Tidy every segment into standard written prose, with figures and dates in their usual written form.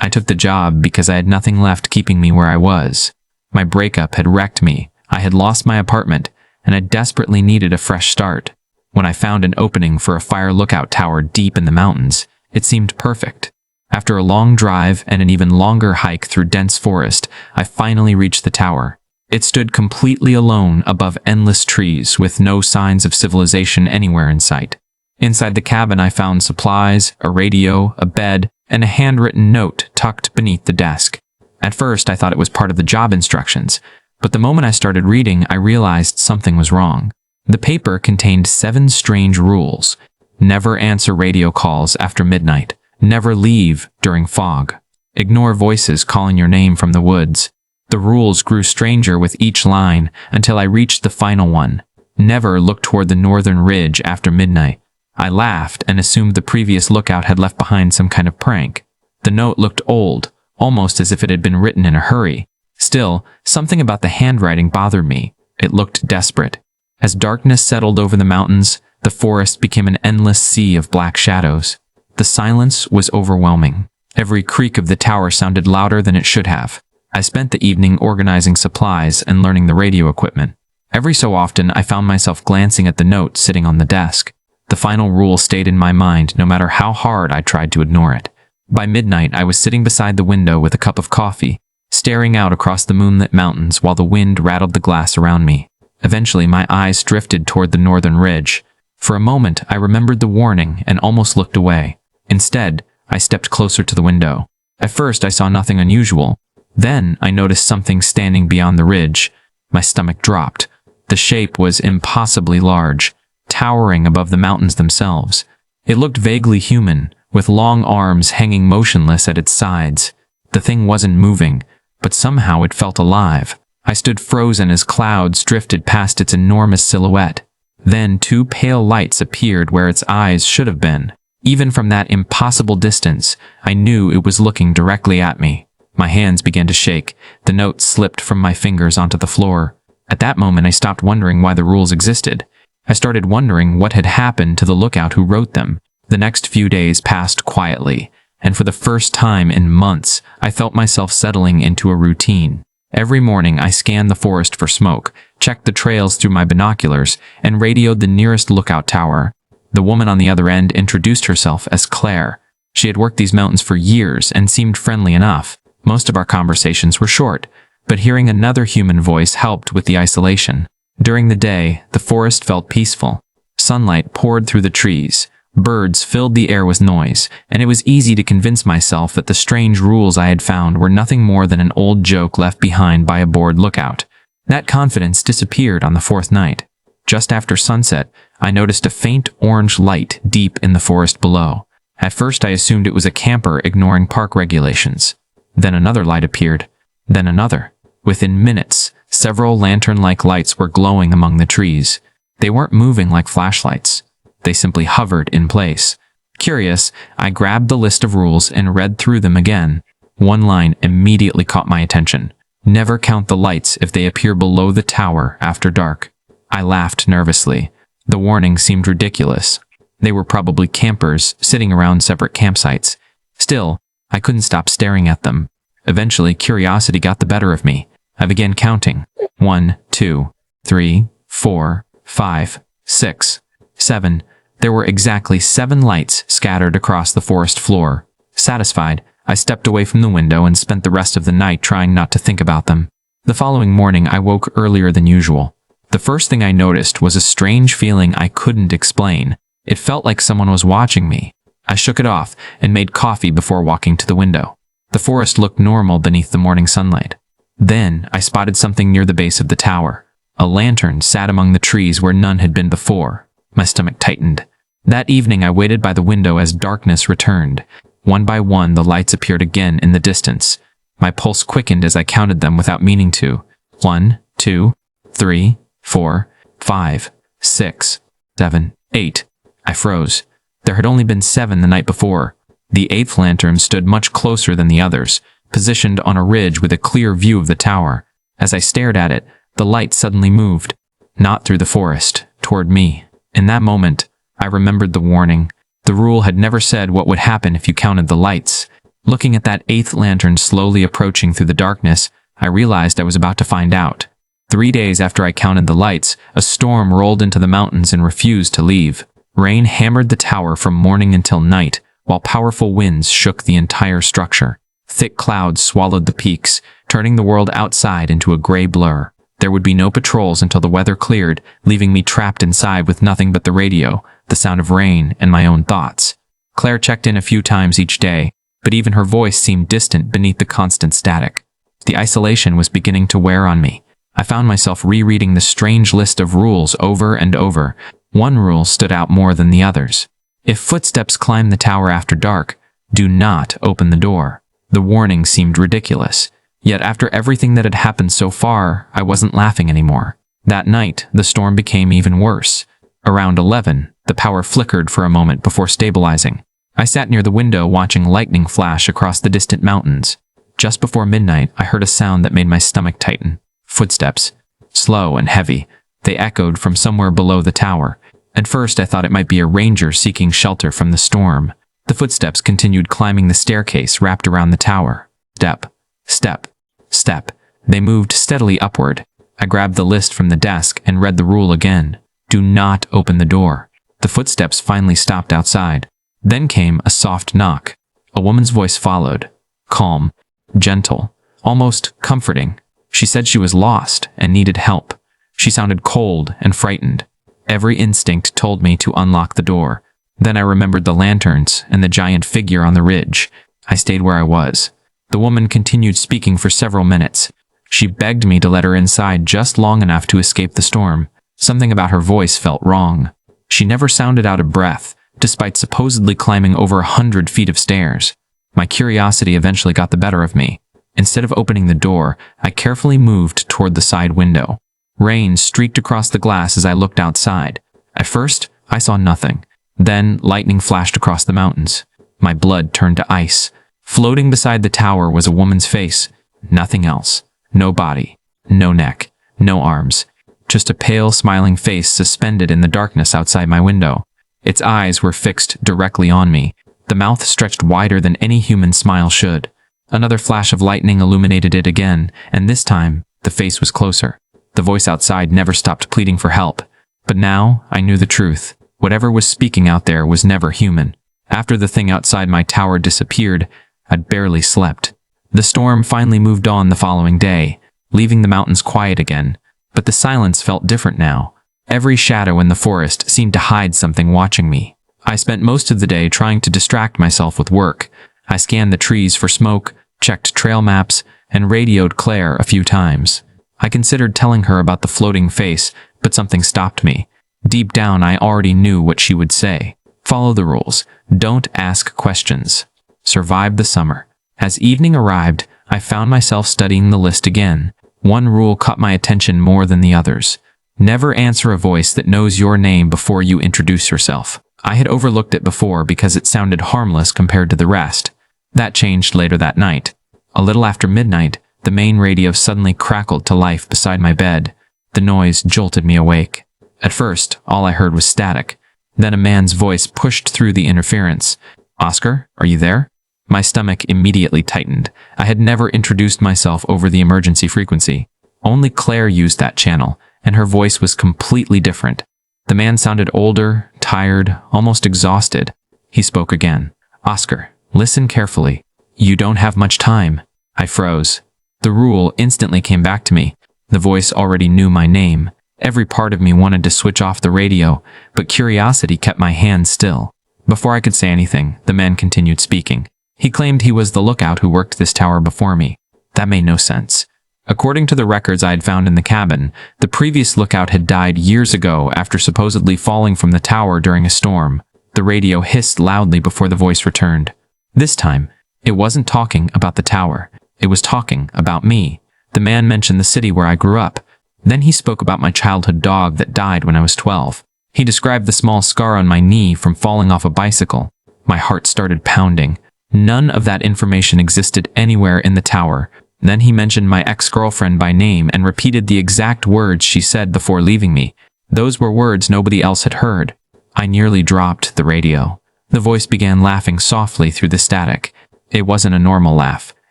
I took the job because I had nothing left keeping me where I was. My breakup had wrecked me, I had lost my apartment, and I desperately needed a fresh start. When I found an opening for a fire lookout tower deep in the mountains, it seemed perfect. After a long drive and an even longer hike through dense forest, I finally reached the tower. It stood completely alone above endless trees with no signs of civilization anywhere in sight. Inside the cabin I found supplies, a radio, a bed, and a handwritten note tucked beneath the desk. At first I thought it was part of the job instructions, but the moment I started reading I realized something was wrong. The paper contained 7 strange rules. Never answer radio calls after midnight. Never leave during fog. Ignore voices calling your name from the woods. The rules grew stranger with each line until I reached the final one. Never look toward the northern ridge after midnight. I laughed and assumed the previous lookout had left behind some kind of prank. The note looked old, almost as if it had been written in a hurry. Still, something about the handwriting bothered me. It looked desperate. As darkness settled over the mountains, the forest became an endless sea of black shadows. The silence was overwhelming. Every creak of the tower sounded louder than it should have. I spent the evening organizing supplies and learning the radio equipment. Every so often, I found myself glancing at the note sitting on the desk. The final rule stayed in my mind no matter how hard I tried to ignore it. By midnight, I was sitting beside the window with a cup of coffee, staring out across the moonlit mountains while the wind rattled the glass around me. Eventually, my eyes drifted toward the northern ridge. For a moment, I remembered the warning and almost looked away. Instead, I stepped closer to the window. At first, I saw nothing unusual. Then, I noticed something standing beyond the ridge. My stomach dropped. The shape was impossibly large, towering above the mountains themselves. It looked vaguely human, with long arms hanging motionless at its sides. The thing wasn't moving, but somehow it felt alive. I stood frozen as clouds drifted past its enormous silhouette. Then 2 pale lights appeared where its eyes should have been. Even from that impossible distance, I knew it was looking directly at me. My hands began to shake. The note slipped from my fingers onto the floor. At that moment, I stopped wondering why the rules existed. I started wondering what had happened to the lookout who wrote them. The next few days passed quietly, and for the first time in months, I felt myself settling into a routine. Every morning, I scanned the forest for smoke, checked the trails through my binoculars, and radioed the nearest lookout tower. The woman on the other end introduced herself as Claire. She had worked these mountains for years and seemed friendly enough. Most of our conversations were short, but hearing another human voice helped with the isolation. During the day, the forest felt peaceful. Sunlight poured through the trees. Birds filled the air with noise, and it was easy to convince myself that the strange rules I had found were nothing more than an old joke left behind by a bored lookout. That confidence disappeared on the 4th night. Just after sunset, I noticed a faint orange light deep in the forest below. At first I assumed it was a camper ignoring park regulations. Then another light appeared. Then another. Within minutes, several lantern-like lights were glowing among the trees. They weren't moving like flashlights. They simply hovered in place. Curious, I grabbed the list of rules and read through them again. One line immediately caught my attention. Never count the lights if they appear below the tower after dark. I laughed nervously. The warning seemed ridiculous. They were probably campers sitting around separate campsites. Still, I couldn't stop staring at them. Eventually, curiosity got the better of me. I began counting. 1, 2, 3, 4, 5, 6, 7. There were exactly 7 lights scattered across the forest floor. Satisfied, I stepped away from the window and spent the rest of the night trying not to think about them. The following morning, I woke earlier than usual. The first thing I noticed was a strange feeling I couldn't explain. It felt like someone was watching me. I shook it off and made coffee before walking to the window. The forest looked normal beneath the morning sunlight. Then, I spotted something near the base of the tower. A lantern sat among the trees where none had been before. My stomach tightened. That evening, I waited by the window as darkness returned. One by one, the lights appeared again in the distance. My pulse quickened as I counted them without meaning to. 1, 2, 3, 4, 5, 6, 7, 8. I froze. There had only been 7 the night before. The 8th lantern stood much closer than the others, positioned on a ridge with a clear view of the tower. As I stared at it, the light suddenly moved. Not through the forest, toward me. In that moment, I remembered the warning. The rule had never said what would happen if you counted the lights. Looking at that 8th lantern slowly approaching through the darkness, I realized I was about to find out. 3 days after I counted the lights, a storm rolled into the mountains and refused to leave. Rain hammered the tower from morning until night, while powerful winds shook the entire structure. Thick clouds swallowed the peaks, turning the world outside into a gray blur. There would be no patrols until the weather cleared, leaving me trapped inside with nothing but the radio, the sound of rain, and my own thoughts. Claire checked in a few times each day, but even her voice seemed distant beneath the constant static. The isolation was beginning to wear on me. I found myself rereading the strange list of rules over and over. One rule stood out more than the others. If footsteps climb the tower after dark, do not open the door. The warning seemed ridiculous. Yet after everything that had happened so far, I wasn't laughing anymore. That night, the storm became even worse. Around 11, the power flickered for a moment before stabilizing. I sat near the window watching lightning flash across the distant mountains. Just before midnight, I heard a sound that made my stomach tighten. Footsteps. Slow and heavy. They echoed from somewhere below the tower. At first, I thought it might be a ranger seeking shelter from the storm. The footsteps continued climbing the staircase wrapped around the tower. Step. Step. Step. They moved steadily upward. I grabbed the list from the desk and read the rule again. Do not open the door. The footsteps finally stopped outside. Then came a soft knock. A woman's voice followed. Calm. Gentle. Almost comforting. She said she was lost and needed help. She sounded cold and frightened. Every instinct told me to unlock the door. Then I remembered the lanterns and the giant figure on the ridge. I stayed where I was. The woman continued speaking for several minutes. She begged me to let her inside just long enough to escape the storm. Something about her voice felt wrong. She never sounded out of breath, despite supposedly climbing over 100 feet of stairs. My curiosity eventually got the better of me. Instead of opening the door, I carefully moved toward the side window. Rain streaked across the glass as I looked outside. At first, I saw nothing. Then, lightning flashed across the mountains. My blood turned to ice. Floating beside the tower was a woman's face. Nothing else. No body. No neck. No arms. Just a pale, smiling face suspended in the darkness outside my window. Its eyes were fixed directly on me. The mouth stretched wider than any human smile should. Another flash of lightning illuminated it again, and this time, the face was closer. The voice outside never stopped pleading for help. But now, I knew the truth. Whatever was speaking out there was never human. After the thing outside my tower disappeared, I'd barely slept. The storm finally moved on the following day, leaving the mountains quiet again. But the silence felt different now. Every shadow in the forest seemed to hide something watching me. I spent most of the day trying to distract myself with work. I scanned the trees for smoke, checked trail maps, and radioed Claire a few times. I considered telling her about the floating face, but something stopped me. Deep down, I already knew what she would say. Follow the rules. Don't ask questions. Survive the summer. As evening arrived, I found myself studying the list again. One rule caught my attention more than the others. Never answer a voice that knows your name before you introduce yourself. I had overlooked it before because it sounded harmless compared to the rest. That changed later that night. A little after midnight, the main radio suddenly crackled to life beside my bed. The noise jolted me awake. At first, all I heard was static. Then a man's voice pushed through the interference. "Oscar, are you there?" My stomach immediately tightened. I had never introduced myself over the emergency frequency. Only Claire used that channel, and her voice was completely different. The man sounded older, tired, almost exhausted. He spoke again. "Oscar, listen carefully. You don't have much time." I froze. The rule instantly came back to me. The voice already knew my name. Every part of me wanted to switch off the radio, but curiosity kept my hands still. Before I could say anything, the man continued speaking. He claimed he was the lookout who worked this tower before me. That made no sense. According to the records I had found in the cabin, the previous lookout had died years ago after supposedly falling from the tower during a storm. The radio hissed loudly before the voice returned. This time, it wasn't talking about the tower. It was talking about me. The man mentioned the city where I grew up. Then he spoke about my childhood dog that died when I was 12. He described the small scar on my knee from falling off a bicycle. My heart started pounding. None of that information existed anywhere in the tower. Then he mentioned my ex-girlfriend by name and repeated the exact words she said before leaving me. Those were words nobody else had heard. I nearly dropped the radio. The voice began laughing softly through the static. It wasn't a normal laugh.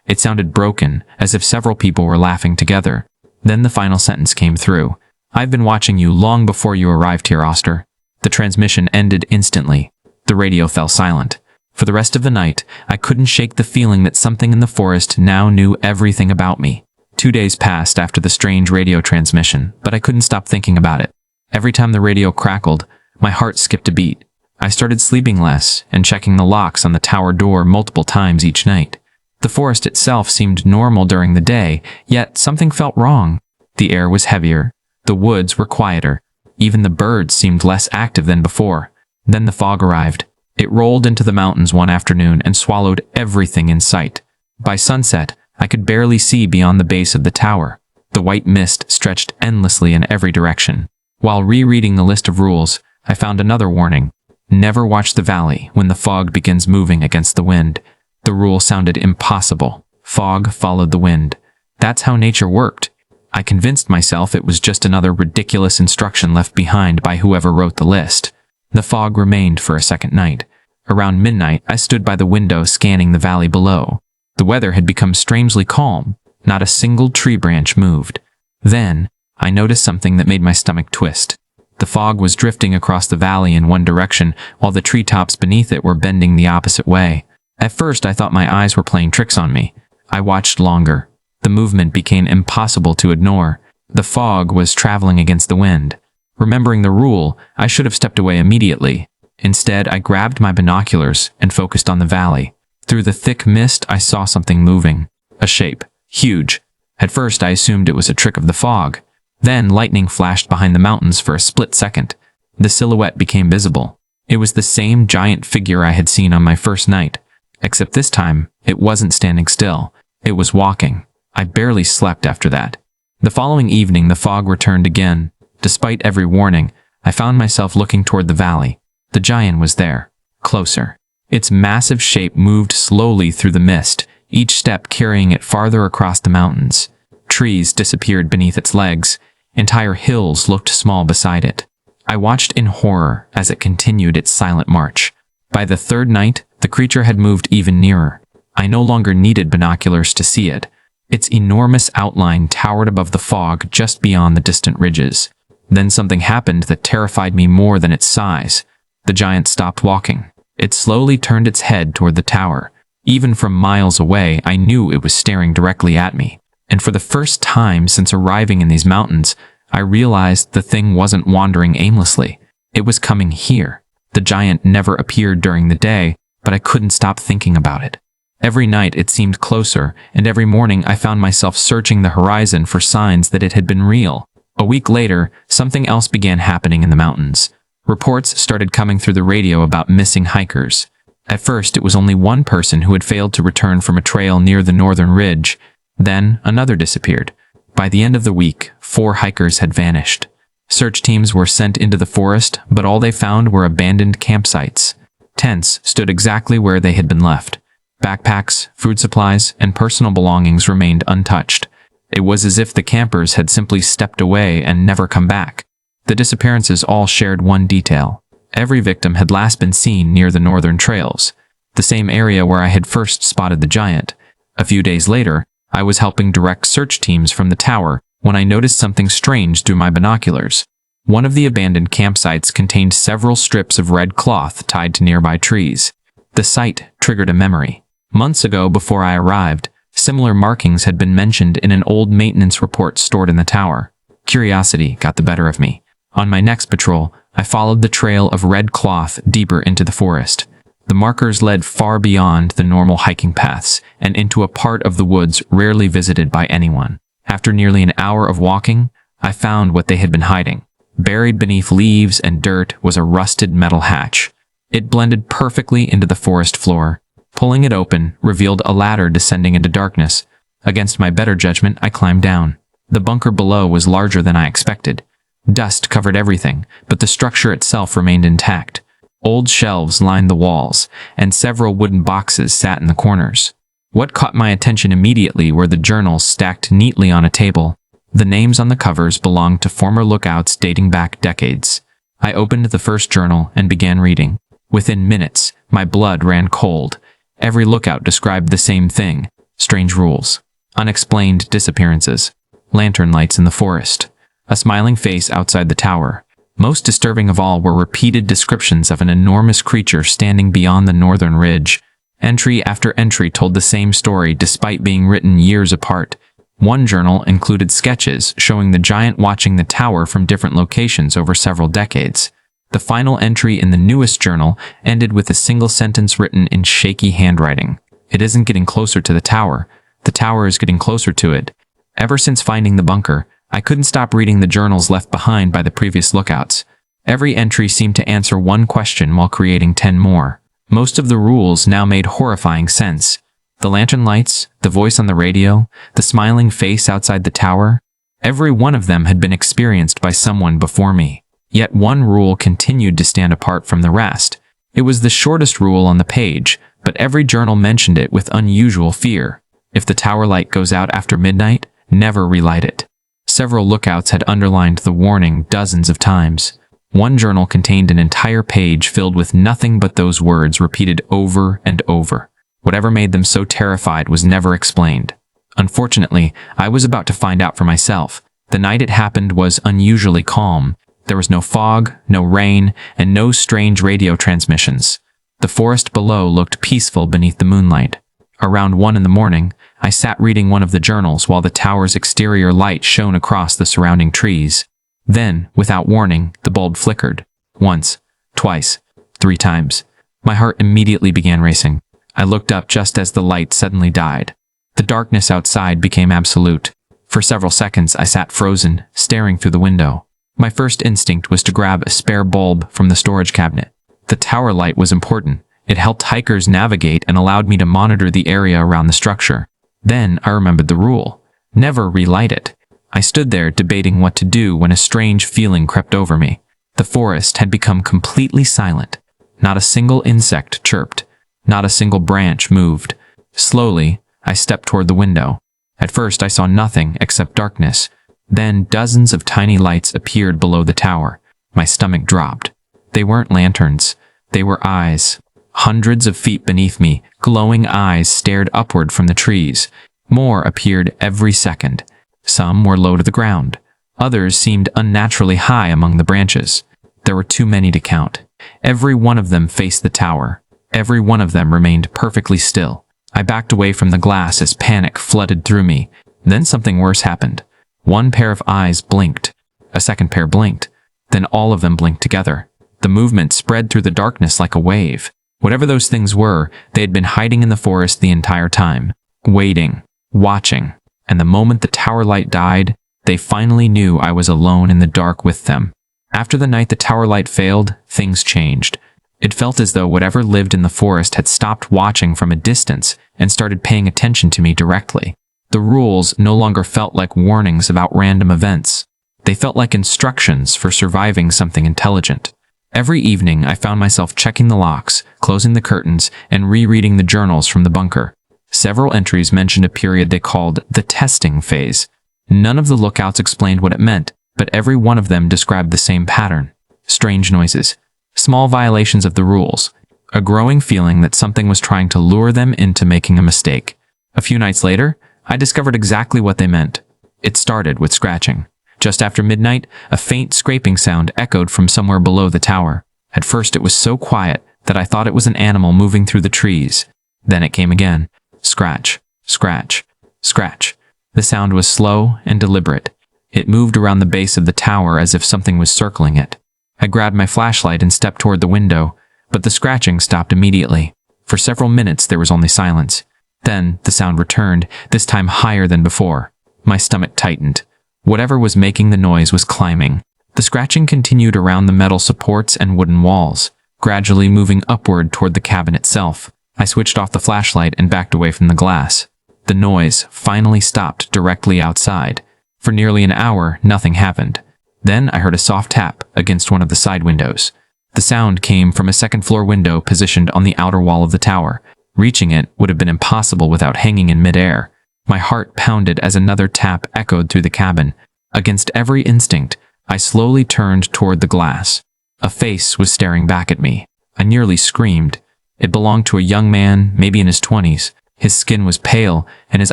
It sounded broken, as if several people were laughing together. Then the final sentence came through. "I've been watching you long before you arrived here, Oster." The transmission ended instantly. The radio fell silent. For the rest of the night, I couldn't shake the feeling that something in the forest now knew everything about me. 2 days passed after the strange radio transmission, but I couldn't stop thinking about it. Every time the radio crackled, my heart skipped a beat. I started sleeping less and checking the locks on the tower door multiple times each night. The forest itself seemed normal during the day, yet something felt wrong. The air was heavier. The woods were quieter. Even the birds seemed less active than before. Then the fog arrived. It rolled into the mountains one afternoon and swallowed everything in sight. By sunset, I could barely see beyond the base of the tower. The white mist stretched endlessly in every direction. While rereading the list of rules, I found another warning. Never watch the valley when the fog begins moving against the wind. The rule sounded impossible. Fog followed the wind. That's how nature worked. I convinced myself it was just another ridiculous instruction left behind by whoever wrote the list. The fog remained for a second night. Around midnight, I stood by the window scanning the valley below. The weather had become strangely calm. Not a single tree branch moved. Then, I noticed something that made my stomach twist. The fog was drifting across the valley in one direction, while the treetops beneath it were bending the opposite way. At first, I thought my eyes were playing tricks on me. I watched longer. The movement became impossible to ignore. The fog was traveling against the wind. Remembering the rule, I should have stepped away immediately. Instead, I grabbed my binoculars and focused on the valley. Through the thick mist, I saw something moving. A shape. Huge. At first, I assumed it was a trick of the fog. Then, lightning flashed behind the mountains for a split second. The silhouette became visible. It was the same giant figure I had seen on my first night. Except this time, it wasn't standing still. It was walking. I barely slept after that. The following evening, the fog returned again. Despite every warning, I found myself looking toward the valley. The giant was there, closer. Its massive shape moved slowly through the mist, each step carrying it farther across the mountains. Trees disappeared beneath its legs. Entire hills looked small beside it. I watched in horror as it continued its silent march. By the third night, the creature had moved even nearer. I no longer needed binoculars to see it. Its enormous outline towered above the fog just beyond the distant ridges. Then something happened that terrified me more than its size. The giant stopped walking. It slowly turned its head toward the tower. Even from miles away, I knew it was staring directly at me. And for the first time since arriving in these mountains, I realized the thing wasn't wandering aimlessly. It was coming here. The giant never appeared during the day, but I couldn't stop thinking about it. Every night it seemed closer, and every morning I found myself searching the horizon for signs that it had been real. A week later, something else began happening in the mountains. Reports started coming through the radio about missing hikers. At first, it was only one person who had failed to return from a trail near the northern ridge. Then, another disappeared. By the end of the week, 4 hikers had vanished. Search teams were sent into the forest, but all they found were abandoned campsites. Tents stood exactly where they had been left. Backpacks, food supplies, and personal belongings remained untouched. It was as if the campers had simply stepped away and never come back. The disappearances all shared one detail. Every victim had last been seen near the northern trails, the same area where I had first spotted the giant. A few days later, I was helping direct search teams from the tower when I noticed something strange through my binoculars. One of the abandoned campsites contained several strips of red cloth tied to nearby trees. The sight triggered a memory. Months ago, before I arrived, similar markings had been mentioned in an old maintenance report stored in the tower. Curiosity got the better of me. On my next patrol, I followed the trail of red cloth deeper into the forest. The markers led far beyond the normal hiking paths and into a part of the woods rarely visited by anyone. After nearly an hour of walking, I found what they had been hiding. Buried beneath leaves and dirt was a rusted metal hatch. It blended perfectly into the forest floor. Pulling it open revealed a ladder descending into darkness. Against my better judgment, I climbed down. The bunker below was larger than I expected. Dust covered everything, but the structure itself remained intact. Old shelves lined the walls, and several wooden boxes sat in the corners. What caught my attention immediately were the journals stacked neatly on a table. The names on the covers belonged to former lookouts dating back decades. I opened the first journal and began reading. Within minutes, my blood ran cold. Every lookout described the same thing: strange rules, unexplained disappearances, lantern lights in the forest, a smiling face outside the tower. Most disturbing of all were repeated descriptions of an enormous creature standing beyond the northern ridge. Entry after entry told the same story despite being written years apart. One journal included sketches showing the giant watching the tower from different locations over several decades. The final entry in the newest journal ended with a single sentence written in shaky handwriting. "It isn't getting closer to the tower. The tower is getting closer to it." Ever since finding the bunker, I couldn't stop reading the journals left behind by the previous lookouts. Every entry seemed to answer one question while creating 10 more. Most of the rules now made horrifying sense. The lantern lights, the voice on the radio, the smiling face outside the tower, every one of them had been experienced by someone before me. Yet one rule continued to stand apart from the rest. It was the shortest rule on the page, but every journal mentioned it with unusual fear. If the tower light goes out after midnight, never relight it. Several lookouts had underlined the warning dozens of times. One journal contained an entire page filled with nothing but those words repeated over and over. Whatever made them so terrified was never explained. Unfortunately, I was about to find out for myself. The night it happened was unusually calm. There was no fog, no rain, and no strange radio transmissions. The forest below looked peaceful beneath the moonlight. Around 1 in the morning, I sat reading one of the journals while the tower's exterior light shone across the surrounding trees. Then, without warning, the bulb flickered. Once, twice, 3 times. My heart immediately began racing. I looked up just as the light suddenly died. The darkness outside became absolute. For several seconds, I sat frozen, staring through the window. My first instinct was to grab a spare bulb from the storage cabinet. The tower light was important. It helped hikers navigate and allowed me to monitor the area around the structure. Then I remembered the rule: never relight it. I stood there debating what to do when a strange feeling crept over me. The forest had become completely silent. Not a single insect chirped. Not a single branch moved. Slowly, I stepped toward the window. At first I saw nothing except darkness. Then dozens of tiny lights appeared below the tower. My stomach dropped. They weren't lanterns. They were eyes. Hundreds of feet beneath me, glowing eyes stared upward from the trees. More appeared every second. Some were low to the ground. Others seemed unnaturally high among the branches. There were too many to count. Every one of them faced the tower. Every one of them remained perfectly still. I backed away from the glass as panic flooded through me. Then something worse happened. One pair of eyes blinked. A second pair blinked. Then all of them blinked together. The movement spread through the darkness like a wave. Whatever those things were, they had been hiding in the forest the entire time. Waiting. Watching. And the moment the tower light died, they finally knew I was alone in the dark with them. After the night the tower light failed, things changed. It felt as though whatever lived in the forest had stopped watching from a distance and started paying attention to me directly. The rules no longer felt like warnings about random events. They felt like instructions for surviving something intelligent. Every evening I found myself checking the locks, closing the curtains, and rereading the journals from the bunker. Several entries mentioned a period they called the testing phase. None of the lookouts explained what it meant, but every one of them described the same pattern. Strange noises. Small violations of the rules. A growing feeling that something was trying to lure them into making a mistake. A few nights later, I discovered exactly what they meant. It started with scratching. Just after midnight, a faint scraping sound echoed from somewhere below the tower. At first it was so quiet that I thought it was an animal moving through the trees. Then it came again. Scratch, scratch, scratch. The sound was slow and deliberate. It moved around the base of the tower as if something was circling it. I grabbed my flashlight and stepped toward the window, but the scratching stopped immediately. For several minutes there was only silence. Then the sound returned, this time higher than before. My stomach tightened. Whatever was making the noise was climbing. The scratching continued around the metal supports and wooden walls, gradually moving upward toward the cabin itself. I switched off the flashlight and backed away from the glass. The noise finally stopped directly outside. For nearly an hour, nothing happened. Then I heard a soft tap against one of the side windows. The sound came from a second-floor window positioned on the outer wall of the tower. Reaching it would have been impossible without hanging in midair. My heart pounded as another tap echoed through the cabin. Against every instinct, I slowly turned toward the glass. A face was staring back at me. I nearly screamed. It belonged to a young man, maybe in his 20s. His skin was pale, and his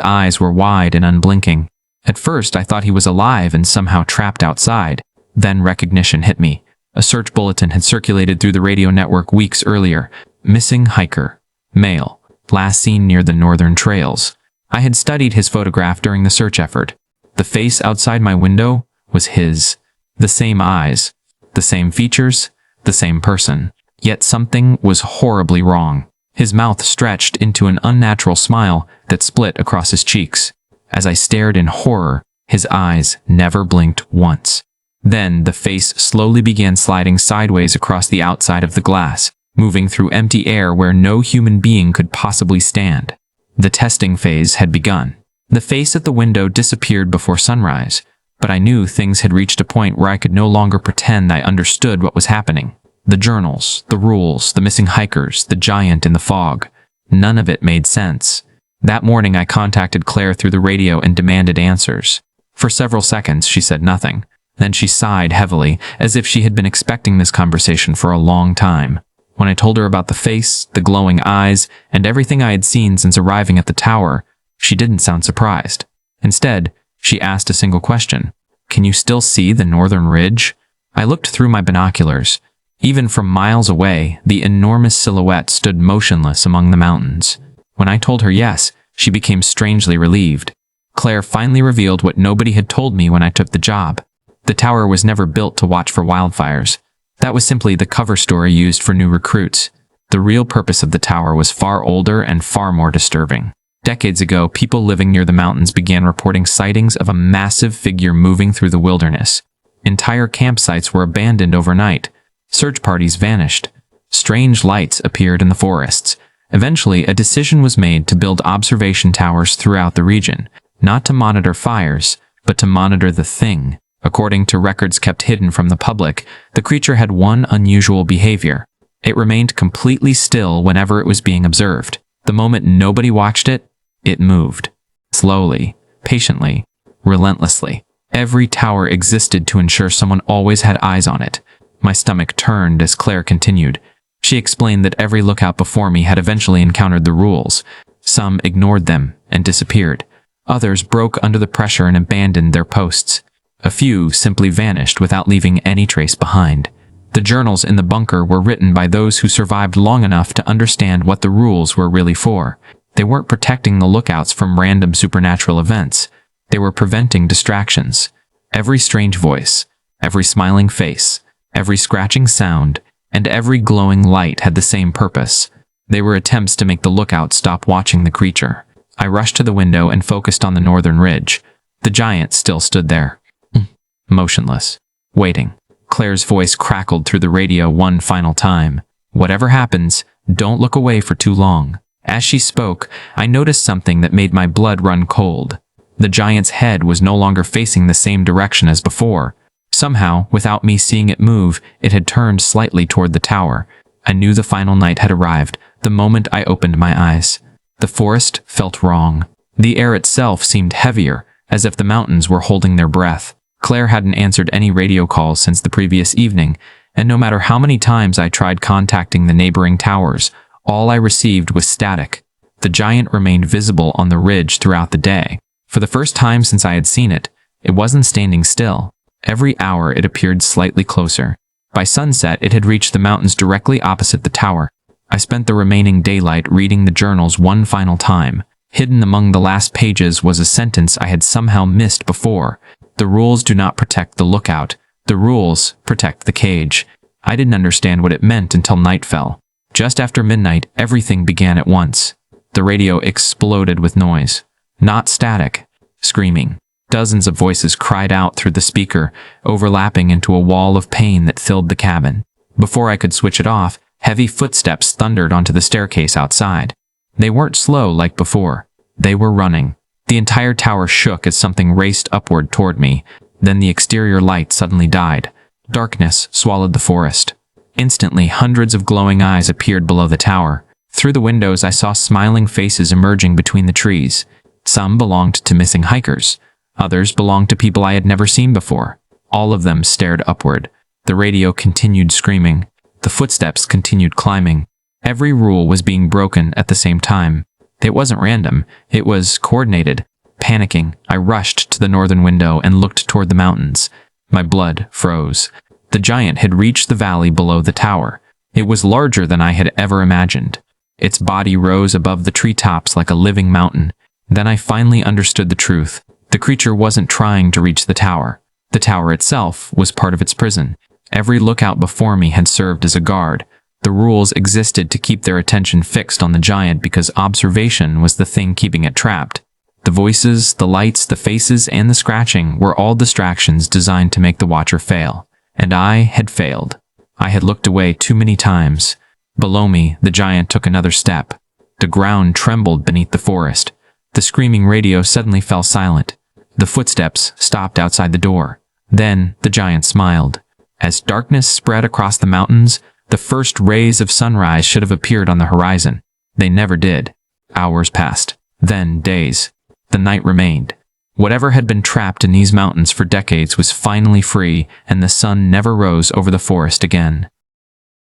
eyes were wide and unblinking. At first, I thought he was alive and somehow trapped outside. Then recognition hit me. A search bulletin had circulated through the radio network weeks earlier. Missing hiker. Male. Last seen near the northern trails. I had studied his photograph during the search effort. The face outside my window was his. The same eyes. The same features. The same person. Yet something was horribly wrong. His mouth stretched into an unnatural smile that split across his cheeks. As I stared in horror, his eyes never blinked once. Then the face slowly began sliding sideways across the outside of the glass, moving through empty air where no human being could possibly stand. The testing phase had begun. The face at the window disappeared before sunrise, but I knew things had reached a point where I could no longer pretend I understood what was happening. The journals, the rules, the missing hikers, the giant in the fog. None of it made sense. That morning I contacted Claire through the radio and demanded answers. For several seconds she said nothing. Then she sighed heavily, as if she had been expecting this conversation for a long time. When I told her about the face, the glowing eyes, and everything I had seen since arriving at the tower, she didn't sound surprised. Instead, she asked a single question. "Can you still see the northern ridge?" I looked through my binoculars. Even from miles away, the enormous silhouette stood motionless among the mountains. When I told her yes, she became strangely relieved. Claire finally revealed what nobody had told me when I took the job. The tower was never built to watch for wildfires. That was simply the cover story used for new recruits. The real purpose of the tower was far older and far more disturbing. Decades ago, people living near the mountains began reporting sightings of a massive figure moving through the wilderness. Entire campsites were abandoned overnight. Search parties vanished. Strange lights appeared in the forests. Eventually, a decision was made to build observation towers throughout the region, not to monitor fires, but to monitor the thing. According to records kept hidden from the public, the creature had one unusual behavior. It remained completely still whenever it was being observed. The moment nobody watched it, it moved. Slowly, patiently, relentlessly. Every tower existed to ensure someone always had eyes on it. My stomach turned as Claire continued. She explained that every lookout before me had eventually encountered the rules. Some ignored them and disappeared. Others broke under the pressure and abandoned their posts. A few simply vanished without leaving any trace behind. The journals in the bunker were written by those who survived long enough to understand what the rules were really for. They weren't protecting the lookouts from random supernatural events. They were preventing distractions. Every strange voice, every smiling face, every scratching sound, and every glowing light had the same purpose. They were attempts to make the lookout stop watching the creature. I rushed to the window and focused on the northern ridge. The giant still stood there, motionless, waiting. Claire's voice crackled through the radio one final time. "Whatever happens, don't look away for too long." As she spoke, I noticed something that made my blood run cold. The giant's head was no longer facing the same direction as before. Somehow, without me seeing it move, it had turned slightly toward the tower. I knew the final night had arrived, the moment I opened my eyes. The forest felt wrong. The air itself seemed heavier, as if the mountains were holding their breath. Claire hadn't answered any radio calls since the previous evening, and no matter how many times I tried contacting the neighboring towers, all I received was static. The giant remained visible on the ridge throughout the day. For the first time since I had seen it, it wasn't standing still. Every hour it appeared slightly closer. By sunset, it had reached the mountains directly opposite the tower. I spent the remaining daylight reading the journals one final time. Hidden among the last pages was a sentence I had somehow missed before. "The rules do not protect the lookout. The rules protect the cage." I didn't understand what it meant until night fell. Just after midnight, everything began at once. The radio exploded with noise. Not static. Screaming. Dozens of voices cried out through the speaker, overlapping into a wall of pain that filled the cabin. Before I could switch it off, heavy footsteps thundered onto the staircase outside. They weren't slow like before. They were running. The entire tower shook as something raced upward toward me. Then the exterior light suddenly died. Darkness swallowed the forest. Instantly, hundreds of glowing eyes appeared below the tower. Through the windows, I saw smiling faces emerging between the trees. Some belonged to missing hikers. Others belonged to people I had never seen before. All of them stared upward. The radio continued screaming. The footsteps continued climbing. Every rule was being broken at the same time. It wasn't random, it was coordinated. Panicking, I rushed to the northern window and looked toward the mountains. My blood froze. The giant had reached the valley below the tower. It was larger than I had ever imagined. Its body rose above the treetops like a living mountain. Then I finally understood the truth. The creature wasn't trying to reach the tower. The tower itself was part of its prison. Every lookout before me had served as a guard. The rules existed to keep their attention fixed on the giant because observation was the thing keeping it trapped. The voices, the lights, the faces, and the scratching were all distractions designed to make the watcher fail. And I had failed. I had looked away too many times. Below me, the giant took another step. The ground trembled beneath the forest. The screaming radio suddenly fell silent. The footsteps stopped outside the door. Then the giant smiled. As darkness spread across the mountains, the first rays of sunrise should have appeared on the horizon. They never did. Hours passed. Then days. The night remained. Whatever had been trapped in these mountains for decades was finally free, and the sun never rose over the forest again.